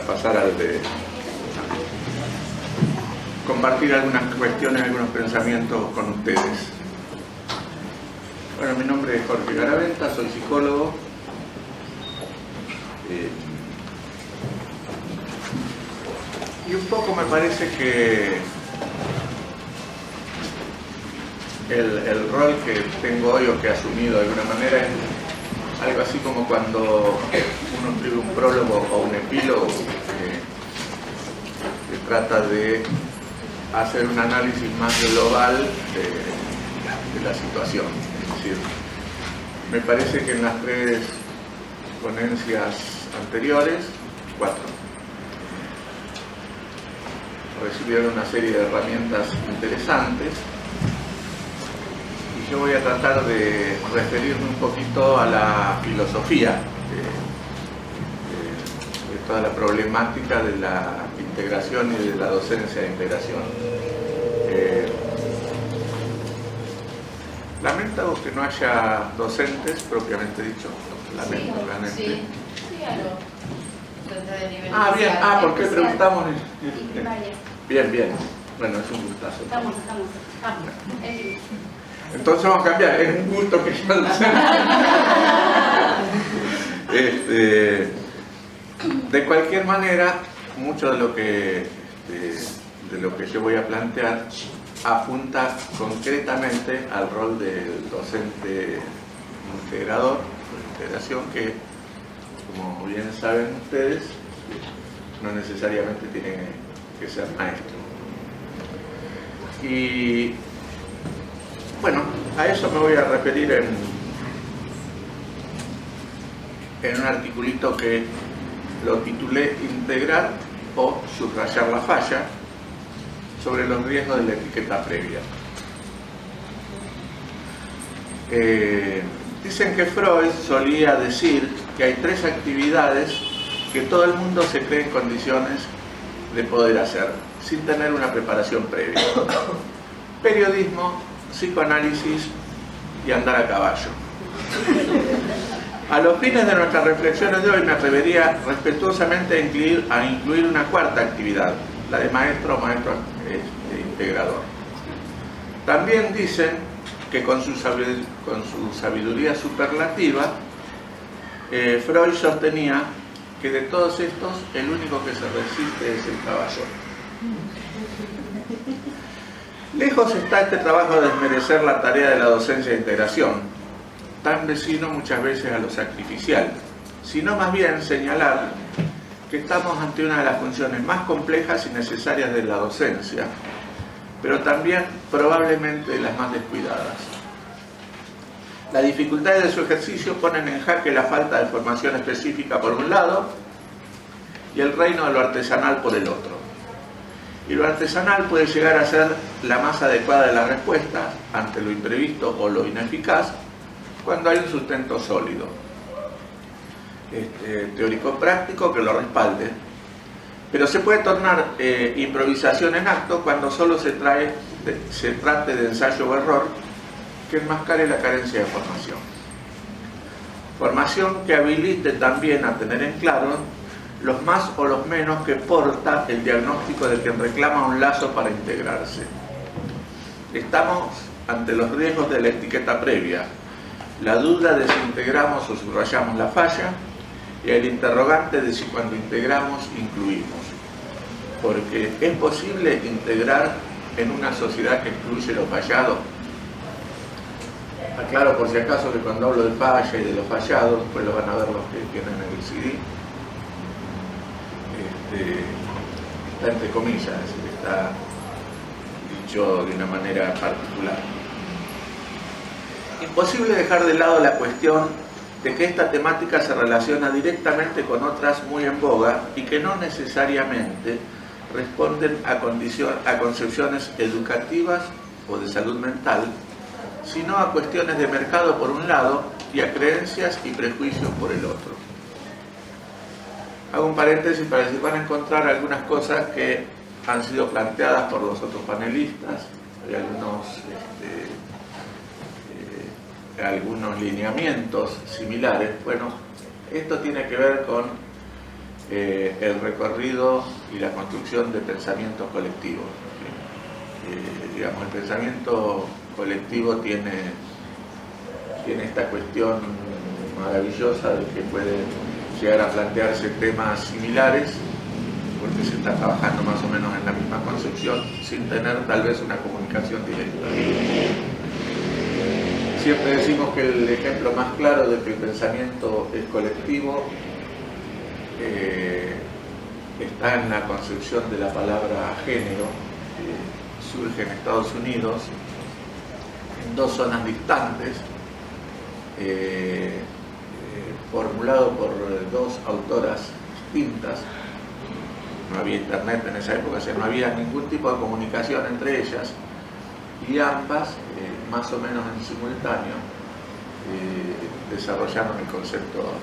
pasar al de compartir algunas cuestiones, algunos pensamientos con ustedes. Bueno, mi nombre es Jorge Garaventa, soy psicólogo. Y un poco me parece que el rol que tengo hoy o que he asumido de alguna manera es algo así como cuando uno escribe un prólogo o un epílogo que trata de hacer un análisis más global de la situación. Es decir, me parece que en las 3 ponencias anteriores, 4, recibieron una serie de herramientas interesantes. Yo voy a tratar de referirme un poquito a la filosofía de toda la problemática de la integración y de la docencia de integración. Lamento que no haya docentes, propiamente dicho. Lamento, realmente. Sí, Bien, ¿por qué preguntamos? Bien. Bueno, es un gustazo. Estamos. Entonces vamos a cambiar, es un gusto que yo lo sé. De cualquier manera, mucho de lo que yo voy a plantear apunta concretamente al rol del docente integrador, de integración, que, como bien saben ustedes, no necesariamente tiene que ser maestro. Y bueno, a eso me voy a referir en un articulito que lo titulé Integrar o subrayar la falla, sobre los riesgos de la etiqueta previa. Dicen que Freud solía decir que hay 3 actividades que todo el mundo se cree en condiciones de poder hacer, sin tener una preparación previa: periodismo, psicoanálisis y andar a caballo. A los fines de nuestras reflexiones de hoy me atrevería respetuosamente a incluir una 4ª actividad, la de maestro o maestro integrador. También dicen que con su sabiduría superlativa, Freud sostenía que de todos estos el único que se resiste es el caballo. Lejos está este trabajo de desmerecer la tarea de la docencia de integración, tan vecino muchas veces a lo sacrificial, sino más bien señalar que estamos ante una de las funciones más complejas y necesarias de la docencia, pero también probablemente las más descuidadas. Las dificultades de su ejercicio ponen en jaque la falta de formación específica por un lado y el reino de lo artesanal por el otro. Y lo artesanal puede llegar a ser la más adecuada de las respuestas ante lo imprevisto o lo ineficaz cuando hay un sustento sólido, teórico-práctico, que lo respalde. Pero se puede tornar improvisación en acto cuando solo se trate de ensayo o error que enmascare la carencia de formación. Formación que habilite también a tener en claro los más o los menos que porta el diagnóstico de quien reclama un lazo para integrarse. Estamos ante los riesgos de la etiqueta previa, la duda de si integramos o subrayamos la falla, y el interrogante de si cuando integramos incluimos. Porque ¿es posible integrar en una sociedad que excluye lo fallado? Aclaro por si acaso que cuando hablo de falla y de los fallados, pues lo van a ver los que tienen el CD. Está entre comillas, está dicho de una manera particular. Imposible dejar de lado la cuestión de que esta temática se relaciona directamente con otras muy en boga y que no necesariamente responden a concepciones educativas o de salud mental, sino a cuestiones de mercado por un lado y a creencias y prejuicios por el otro. Hago un paréntesis para decir, van a encontrar algunas cosas que han sido planteadas por los otros panelistas, hay algunos lineamientos similares. Bueno, esto tiene que ver con el recorrido y la construcción de pensamientos colectivos. Digamos, el pensamiento colectivo tiene esta cuestión maravillosa de que puede llegar a plantearse temas similares, porque se está trabajando más o menos en la misma concepción, sin tener tal vez una comunicación directa. Siempre decimos que el ejemplo más claro de que el pensamiento es colectivo está en la concepción de la palabra género, que surge en Estados Unidos, en dos zonas distantes, formulado por dos autoras distintas. No había internet en esa época, o sea, no había ningún tipo de comunicación entre ellas, y ambas, más o menos en simultáneo, desarrollaron el concepto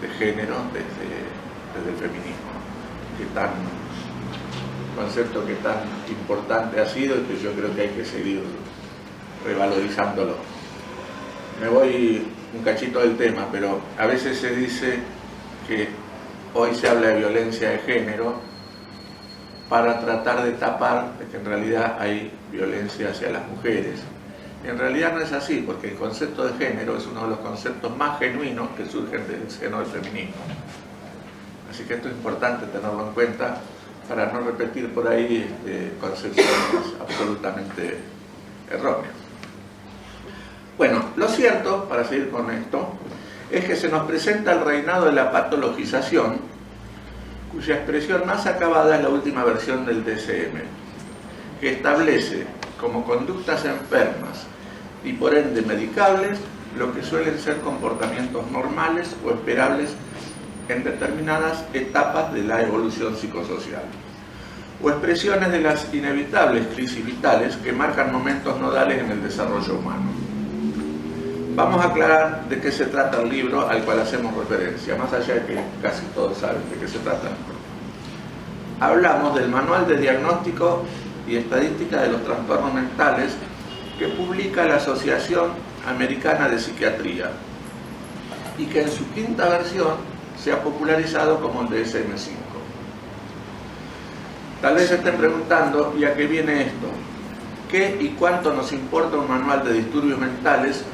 de género desde el feminismo, concepto que tan importante ha sido y que yo creo que hay que seguir revalorizándolo. Me voy un cachito del tema, pero a veces se dice que hoy se habla de violencia de género para tratar de tapar que en realidad hay violencia hacia las mujeres. Y en realidad no es así, porque el concepto de género es uno de los conceptos más genuinos que surgen del seno del feminismo. Así que esto es importante tenerlo en cuenta para no repetir por ahí concepciones absolutamente erróneas. Bueno, lo cierto, para seguir con esto, es que se nos presenta el reinado de la patologización, cuya expresión más acabada es la última versión del DSM, que establece como conductas enfermas y por ende medicables lo que suelen ser comportamientos normales o esperables en determinadas etapas de la evolución psicosocial, o expresiones de las inevitables crisis vitales que marcan momentos nodales en el desarrollo humano. Vamos a aclarar de qué se trata el libro al cual hacemos referencia, más allá de que casi todos saben de qué se trata. Hablamos del Manual de Diagnóstico y Estadística de los Trastornos Mentales que publica la Asociación Americana de Psiquiatría y que en su quinta versión se ha popularizado como el DSM-5. Tal vez se estén preguntando, ¿y a qué viene esto? ¿Qué y cuánto nos importa un manual de disturbios mentales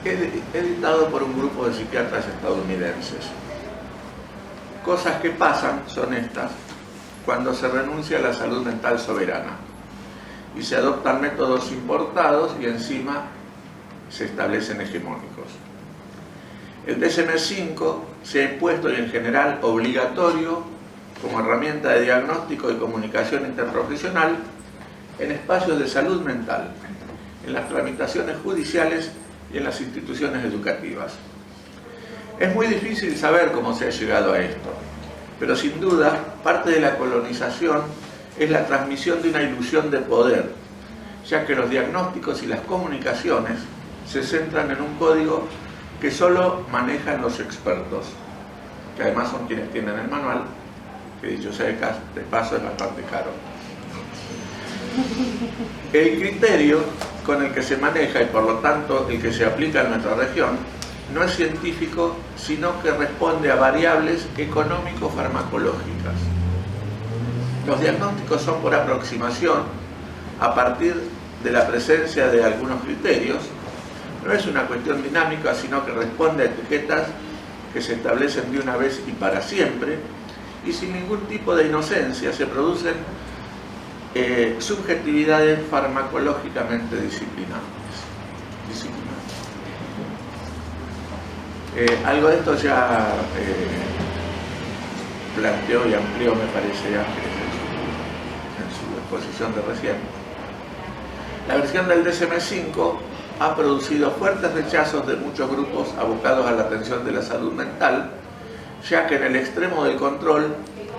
editado por un grupo de psiquiatras estadounidenses? Cosas que pasan son estas cuando se renuncia a la salud mental soberana y se adoptan métodos importados y encima se establecen hegemónicos. El DSM-5 se ha impuesto y en general obligatorio como herramienta de diagnóstico y comunicación interprofesional en espacios de salud mental, en las tramitaciones judiciales y en las instituciones educativas. Es muy difícil saber cómo se ha llegado a esto, pero sin duda parte de la colonización es la transmisión de una ilusión de poder, ya que los diagnósticos y las comunicaciones se centran en un código que solo manejan los expertos, que además son quienes tienen el manual, que dicho sea de paso es bastante caro. El criterio con el que se maneja y por lo tanto el que se aplica en nuestra región no es científico, sino que responde a variables económico-farmacológicas. Los diagnósticos son por aproximación a partir de la presencia de algunos criterios. No es una cuestión dinámica, sino que responde a etiquetas que se establecen de una vez y para siempre, y sin ningún tipo de inocencia se producen subjetividades farmacológicamente disciplinantes. Algo de esto ya planteó y amplió, me parece, Ángeles en su exposición de recién. La versión del DSM-5 ha producido fuertes rechazos de muchos grupos abocados a la atención de la salud mental, ya que en el extremo del control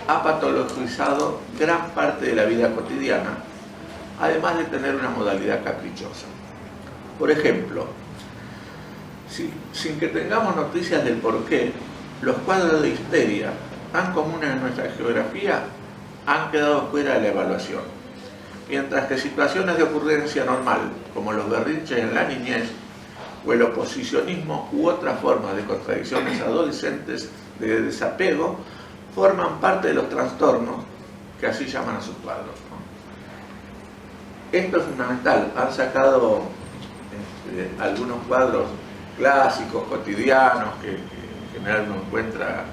ha patologizado gran parte de la vida cotidiana, además de tener una modalidad caprichosa. Por ejemplo, sin que tengamos noticias del porqué, los cuadros de histeria tan comunes en nuestra geografía han quedado fuera de la evaluación, mientras que situaciones de ocurrencia normal, como los berrinches en la niñez o el oposicionismo u otras formas de contradicciones adolescentes de desapego, forman parte de los trastornos que así llaman a sus cuadros, ¿no? Esto es fundamental. Han sacado algunos cuadros clásicos, cotidianos, que en general uno encuentra,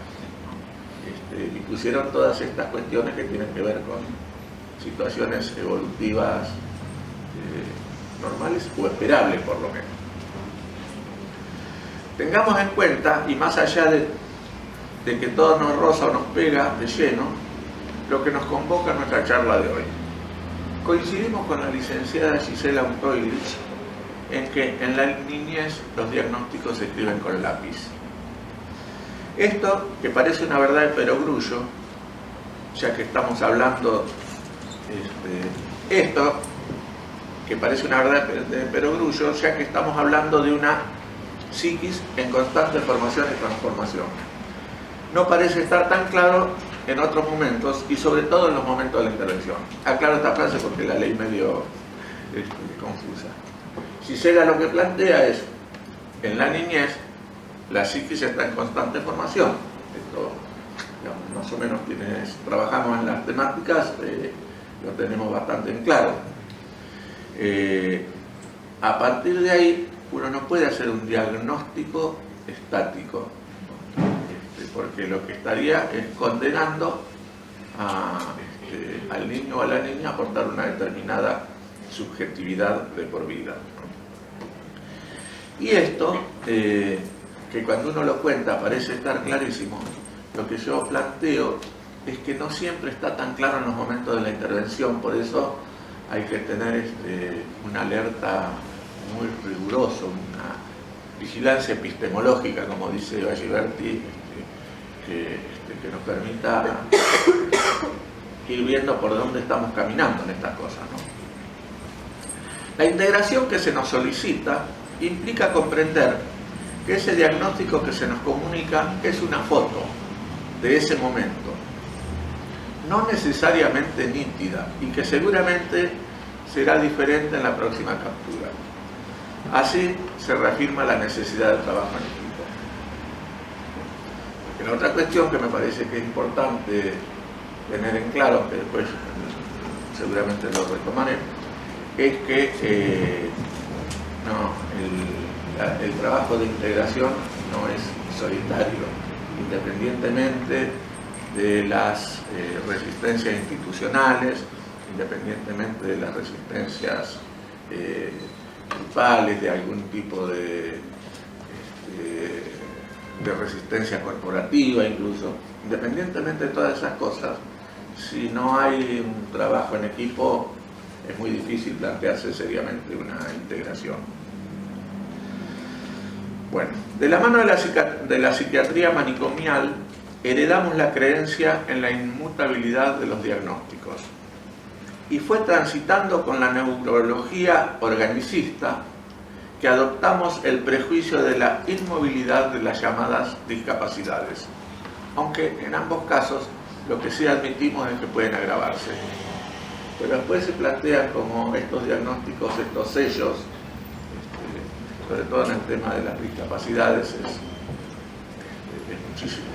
y pusieron todas estas cuestiones que tienen que ver con situaciones evolutivas normales o esperables, por lo menos. Tengamos en cuenta, y más allá de que todo nos roza o nos pega de lleno, lo que nos convoca a nuestra charla de hoy. Coincidimos con la licenciada Gisela Untoilich en que en la niñez los diagnósticos se escriben con lápiz. Esto, que parece una verdad de perogrullo, ya que estamos hablando, esto, que parece una verdad de perogrullo, ya que estamos hablando de una psiquis en constante formación y transformación. No parece estar tan claro en otros momentos, y sobre todo en los momentos de la intervención. Aclaro esta frase porque la ley medio confusa. Gisela lo que plantea es, en la niñez, la psiquis está en constante formación. Esto, digamos, más o menos quienes trabajamos en las temáticas lo tenemos bastante en claro. A partir de ahí, uno no puede hacer un diagnóstico estático, porque lo que estaría es condenando al niño o a la niña a aportar una determinada subjetividad de por vida. Y esto, que cuando uno lo cuenta parece estar clarísimo, lo que yo planteo es que no siempre está tan claro en los momentos de la intervención. Por eso hay que tener una alerta muy rigurosa, una vigilancia epistemológica, como dice Valliberti, que nos permita ir viendo por dónde estamos caminando en estas cosas, ¿no? La integración que se nos solicita implica comprender que ese diagnóstico que se nos comunica es una foto de ese momento, no necesariamente nítida, y que seguramente será diferente en la próxima captura. Así se reafirma la necesidad del trabajo en equipo. La otra cuestión que me parece que es importante tener en claro, que después seguramente lo retomaré, es que el trabajo de integración no es solitario, independientemente de las resistencias institucionales, independientemente de las resistencias grupales, de algún tipo de resistencia corporativa incluso, independientemente de todas esas cosas, si no hay un trabajo en equipo es muy difícil plantearse seriamente una integración. Bueno, de la mano de la psiquiatría manicomial heredamos la creencia en la inmutabilidad de los diagnósticos, y fue transitando con la neurología organicista que adoptamos el prejuicio de la inmovilidad de las llamadas discapacidades, aunque en ambos casos lo que sí admitimos es que pueden agravarse. Pero después se plantean como estos diagnósticos, estos sellos, sobre todo en el tema de las discapacidades, es muchísimo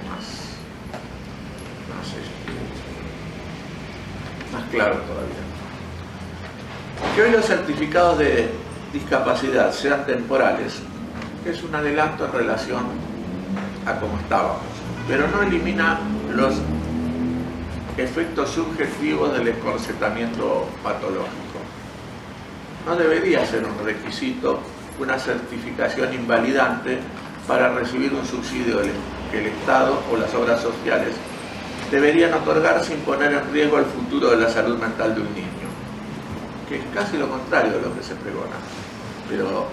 más claro todavía. Que hoy los certificados de discapacidad sean temporales es un adelanto en relación a cómo estábamos, pero no elimina los efectos subjetivos del encorsetamiento patológico. No debería ser un requisito una certificación invalidante para recibir un subsidio que el Estado o las obras sociales deberían otorgar sin poner en riesgo el futuro de la salud mental de un niño, que es casi lo contrario de lo que se pregona. Pero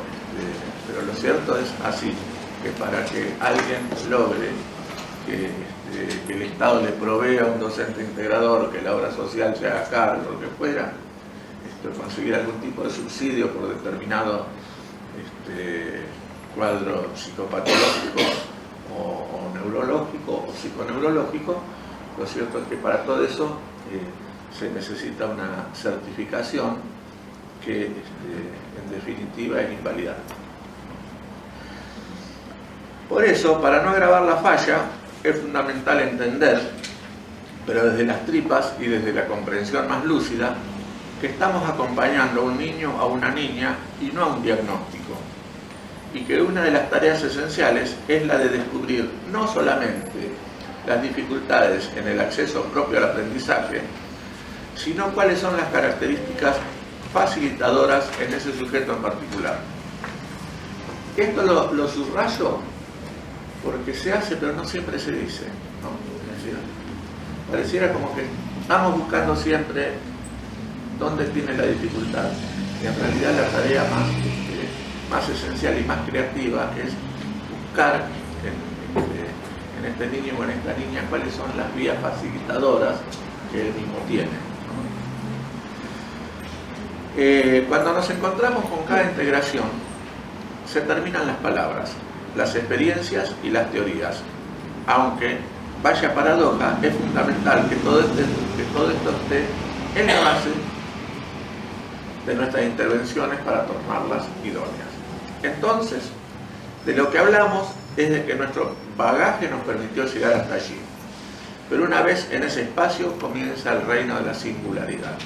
lo cierto es así, que para que alguien logre que el Estado le provea un docente integrador, que la obra social se haga cargo, lo que fuera, conseguir algún tipo de subsidio por determinado cuadro psicopatológico o neurológico o psiconeurológico, lo cierto es que para todo eso se necesita una certificación que en definitiva es invalidante. Por eso, para no agravar la falla, es fundamental entender pero desde las tripas y desde la comprensión más lúcida, que estamos acompañando a un niño o a una niña y no a un diagnóstico. Y que una de las tareas esenciales es la de descubrir no solamente las dificultades en el acceso propio al aprendizaje, sino cuáles son las características facilitadoras en ese sujeto en particular. Esto lo subrayo porque se hace, pero no siempre se dice, ¿no? Es decir, pareciera como que estamos buscando siempre dónde tiene la dificultad. Y en realidad la tarea más esencial y más creativa es buscar en este niño o en esta niña cuáles son las vías facilitadoras que él mismo tiene. Cuando nos encontramos con cada integración, se terminan las palabras, las experiencias y las teorías. Aunque, vaya paradoja, es fundamental que todo esto esté en la base de nuestras intervenciones para tomarlas idóneas. Entonces, de lo que hablamos es de que nuestro bagaje nos permitió llegar hasta allí. Pero una vez en ese espacio comienza el reino de la singularidad.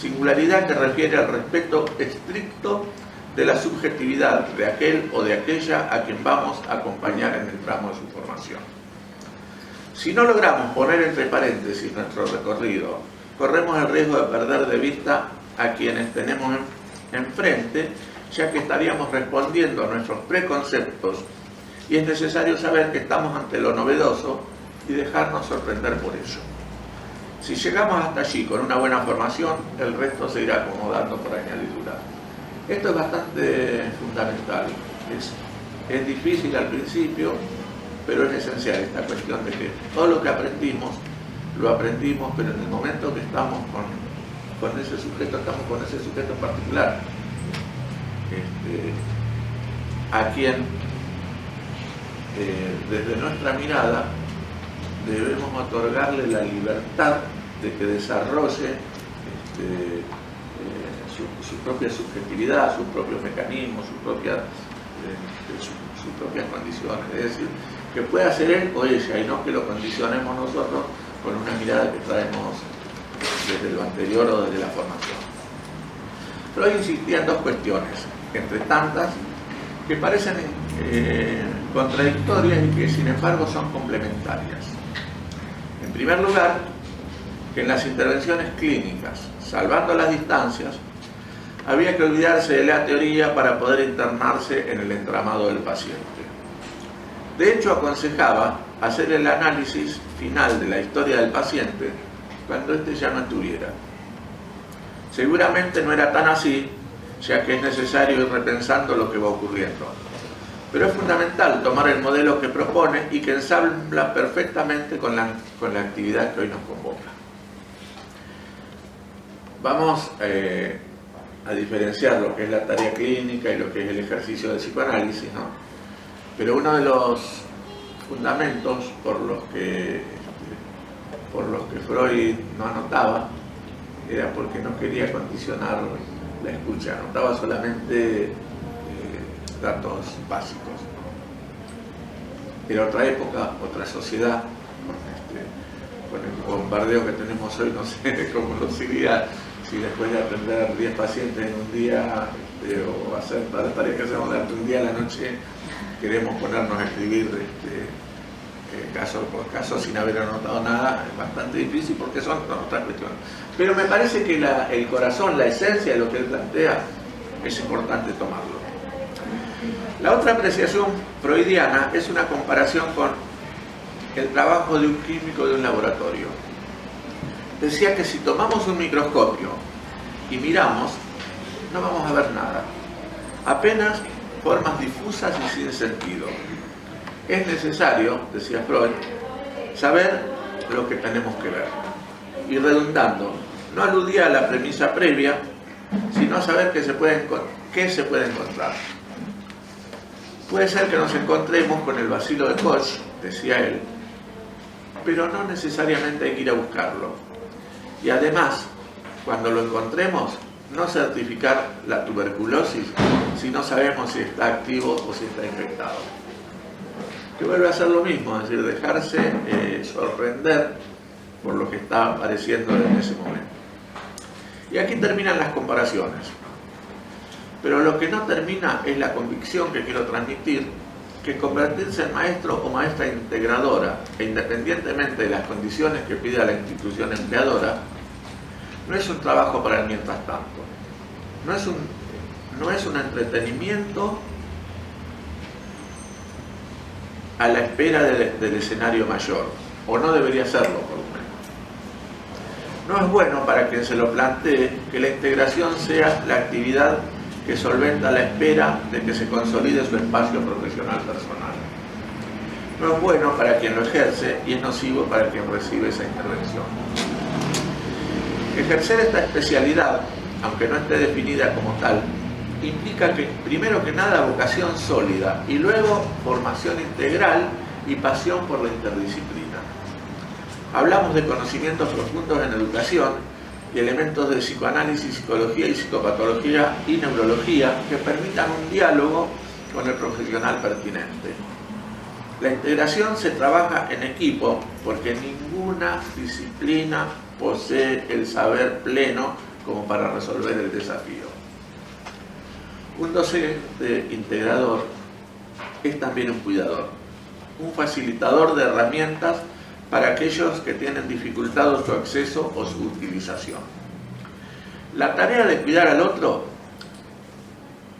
Singularidad que refiere al respeto estricto de la subjetividad de aquel o de aquella a quien vamos a acompañar en el tramo de su formación. Si no logramos poner entre paréntesis nuestro recorrido, corremos el riesgo de perder de vista a quienes tenemos enfrente, ya que estaríamos respondiendo a nuestros preconceptos, y es necesario saber que estamos ante lo novedoso y dejarnos sorprender por ello. Si llegamos hasta allí con una buena formación, el resto se irá acomodando por añadidura. Esto es bastante fundamental. Es difícil al principio, pero es esencial esta cuestión de que todo lo que aprendimos, lo aprendimos, pero en el momento que estamos con ese sujeto, estamos con ese sujeto en particular, a quien desde nuestra mirada debemos otorgarle la libertad de que desarrolle su propia subjetividad, sus propios mecanismos, sus propias condiciones. Es decir, que pueda ser él o ella y no que lo condicionemos nosotros con una mirada que traemos desde lo anterior o desde la formación. Freud insistía en dos cuestiones, entre tantas, que parecen contradictorias y que sin embargo son complementarias. En primer lugar, que en las intervenciones clínicas, salvando las distancias, había que olvidarse de la teoría para poder internarse en el entramado del paciente. De hecho, aconsejaba hacer el análisis final de la historia del paciente cuando éste ya no estuviera. Seguramente no era tan así, ya que es necesario ir repensando lo que va ocurriendo. Pero es fundamental tomar el modelo que propone y que ensambla perfectamente con la actividad que hoy nos convoca. Vamos a diferenciar lo que es la tarea clínica y lo que es el ejercicio de psicoanálisis, ¿no? Pero uno de los fundamentos por los que Freud no anotaba era porque no quería condicionar la escucha, anotaba solamente datos básicos. Era otra época, otra sociedad, con el bombardeo que tenemos hoy, no sé cómo lo sería si después de atender 10 pacientes en un día o hacer todas las tareas que hacemos durante un día a la noche, queremos ponernos a escribir caso por caso sin haber anotado nada. Es bastante difícil porque son otras cuestiones. Pero me parece que el corazón, la esencia de lo que él plantea, es importante tomarlo. La otra apreciación freudiana es una comparación con el trabajo de un químico de un laboratorio. Decía que si tomamos un microscopio y miramos, no vamos a ver nada, apenas formas difusas y sin sentido. Es necesario, decía Freud, saber lo que tenemos que ver. Y redundando, no aludía a la premisa previa, sino a saber qué se puede encontrar. Puede ser que nos encontremos con el bacilo de Koch, decía él, pero no necesariamente hay que ir a buscarlo. Y además, cuando lo encontremos, no certificar la tuberculosis si no sabemos si está activo o si está infectado. Que vuelve a hacer lo mismo, es decir, dejarse sorprender por lo que está apareciendo en ese momento. Y aquí terminan las comparaciones. Pero lo que no termina es la convicción que quiero transmitir, que convertirse en maestro o maestra integradora, e independientemente de las condiciones que pida la institución empleadora, no es un trabajo para el mientras tanto. No es un entretenimiento a la espera del escenario mayor, o no debería serlo por lo menos. No es bueno para quien se lo plantee que la integración sea la actividad que solventa la espera de que se consolide su espacio profesional personal. No es bueno para quien lo ejerce y es nocivo para quien recibe esa intervención. Ejercer esta especialidad, aunque no esté definida como tal, implica que, primero que nada, vocación sólida y luego formación integral y pasión por la interdisciplina. Hablamos de conocimientos profundos en educación y elementos de psicoanálisis, psicología y psicopatología y neurología que permitan un diálogo con el profesional pertinente. La integración se trabaja en equipo porque ninguna disciplina posee el saber pleno como para resolver el desafío. Un docente integrador es también un cuidador, un facilitador de herramientas para aquellos que tienen dificultado su acceso o su utilización. La tarea de cuidar al otro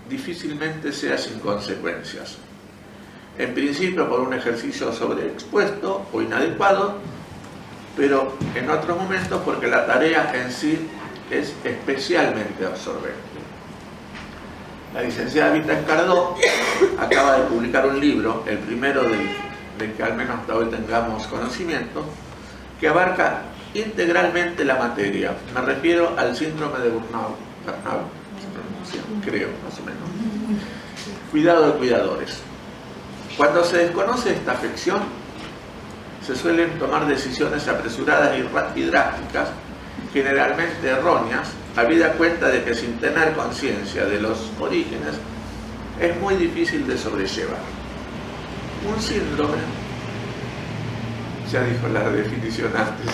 difícilmente sea sin consecuencias. En principio por un ejercicio sobreexpuesto o inadecuado, pero en otros momentos porque la tarea en sí es especialmente absorbente. La licenciada Vita Escardó acaba de publicar un libro, el primero del que al menos hasta hoy tengamos conocimiento, que abarca integralmente la materia. Me refiero al síndrome de Burnout, creo, más o menos. Cuidado de cuidadores. Cuando se desconoce esta afección, se suelen tomar decisiones apresuradas y drásticas, generalmente erróneas, habida cuenta de que sin tener conciencia de los orígenes, es muy difícil de sobrellevar. Un síndrome, ya dijo la definición antes,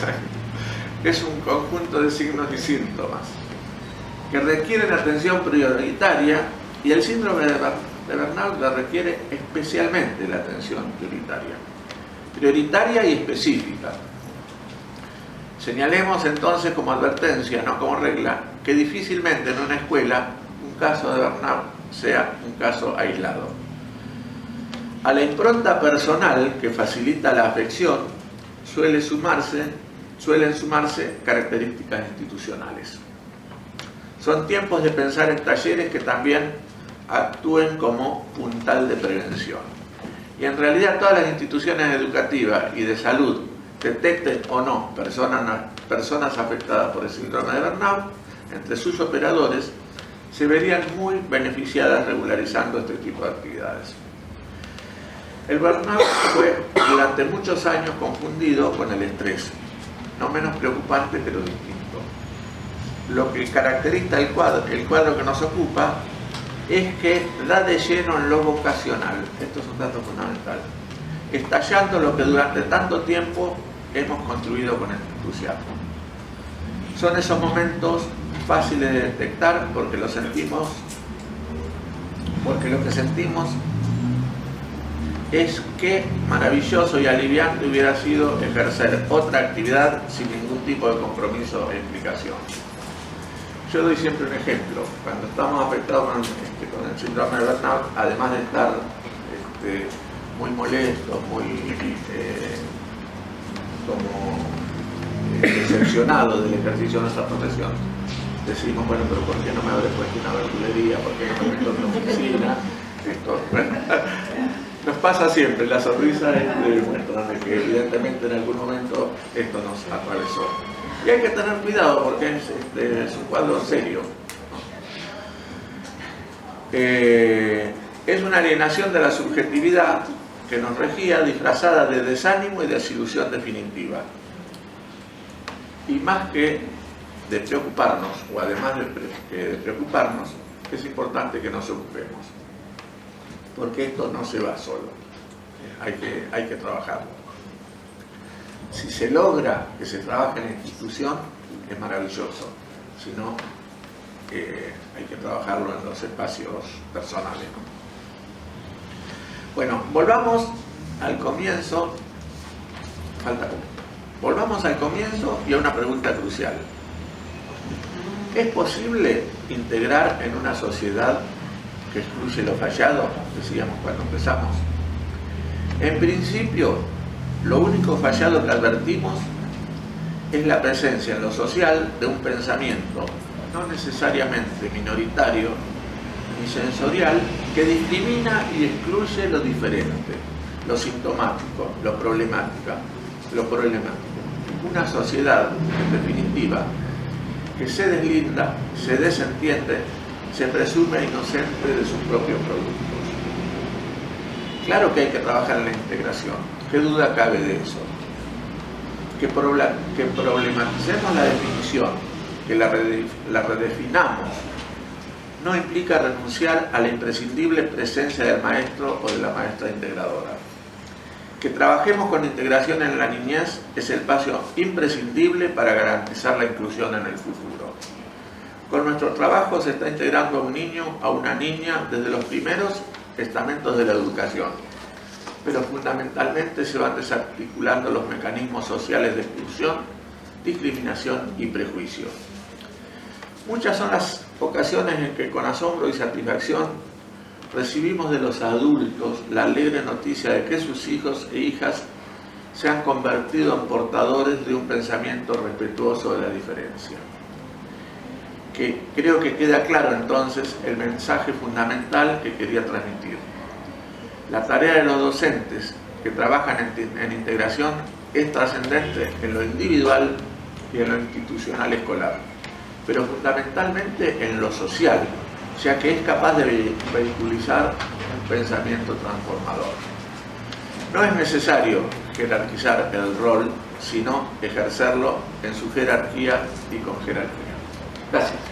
es un conjunto de signos y síntomas que requieren atención prioritaria, y el síndrome de Burnout la requiere especialmente la atención prioritaria y específica. Señalemos entonces como advertencia, no como regla, que difícilmente en una escuela un caso de burnout sea un caso aislado. A la impronta personal que facilita la afección suelen sumarse características institucionales. Son tiempos de pensar en talleres que también actúen como puntal de prevención. Y en realidad todas las instituciones educativas y de salud, detecten o no personas afectadas por el síndrome de burnout, entre sus operadores, se verían muy beneficiadas regularizando este tipo de actividades. El burnout fue durante muchos años confundido con el estrés, no menos preocupante pero distinto. Lo que caracteriza el cuadro que nos ocupa es que da de lleno en lo vocacional. Esto es un dato fundamental. Estallando lo que durante tanto tiempo hemos construido con entusiasmo. Son esos momentos fáciles de detectar porque lo que sentimos es que maravilloso y aliviante hubiera sido ejercer otra actividad sin ningún tipo de compromiso e explicación. Yo doy siempre un ejemplo. Cuando estamos afectados con el síndrome de burnout, además de estar muy molestos, muy decepcionados del ejercicio de nuestra profesión, decimos, bueno, pero ¿por qué no me habré puesto una verdulería? ¿Por qué no me meto en una oficina? Nos pasa siempre, la sonrisa demuestra que evidentemente en algún momento esto nos atravesó. Y hay que tener cuidado porque es un cuadro serio. Es una alienación de la subjetividad que nos regía, disfrazada de desánimo y desilusión definitiva. Y más que de preocuparnos, o además de preocuparnos, es importante que nos ocupemos. Porque esto no se va solo. Hay que trabajarlo. Si se logra que se trabaje en la institución, es maravilloso. Si no, hay que trabajarlo en los espacios personales, ¿no? Bueno, volvamos al comienzo. Volvamos al comienzo y a una pregunta crucial. ¿Es posible integrar en una sociedad que excluye lo fallado? Decíamos cuando empezamos. En principio, lo único fallado que advertimos es la presencia en lo social de un pensamiento no necesariamente minoritario ni sensorial que discrimina y excluye lo diferente, lo sintomático, lo problemático. Una sociedad, en definitiva, que se deslinda, se desentiende, se presume inocente de sus propios productos. Claro que hay que trabajar en la integración, ¿qué duda cabe de eso? Que problematicemos la definición, que la redefinamos, no implica renunciar a la imprescindible presencia del maestro o de la maestra integradora. Que trabajemos con integración en la niñez es el paso imprescindible para garantizar la inclusión en el futuro. Con nuestro trabajo se está integrando a un niño, a una niña, desde los primeros estamentos de la educación, pero fundamentalmente se van desarticulando los mecanismos sociales de exclusión, discriminación y prejuicio. Muchas son las ocasiones en que con asombro y satisfacción recibimos de los adultos la alegre noticia de que sus hijos e hijas se han convertido en portadores de un pensamiento respetuoso de la diferencia. Que creo que queda claro entonces el mensaje fundamental que quería transmitir. La tarea de los docentes que trabajan en integración es trascendente en lo individual y en lo institucional escolar, pero fundamentalmente en lo social, ya que es capaz de vehiculizar un pensamiento transformador. No es necesario jerarquizar el rol, sino ejercerlo en su jerarquía y con jerarquía. Gracias.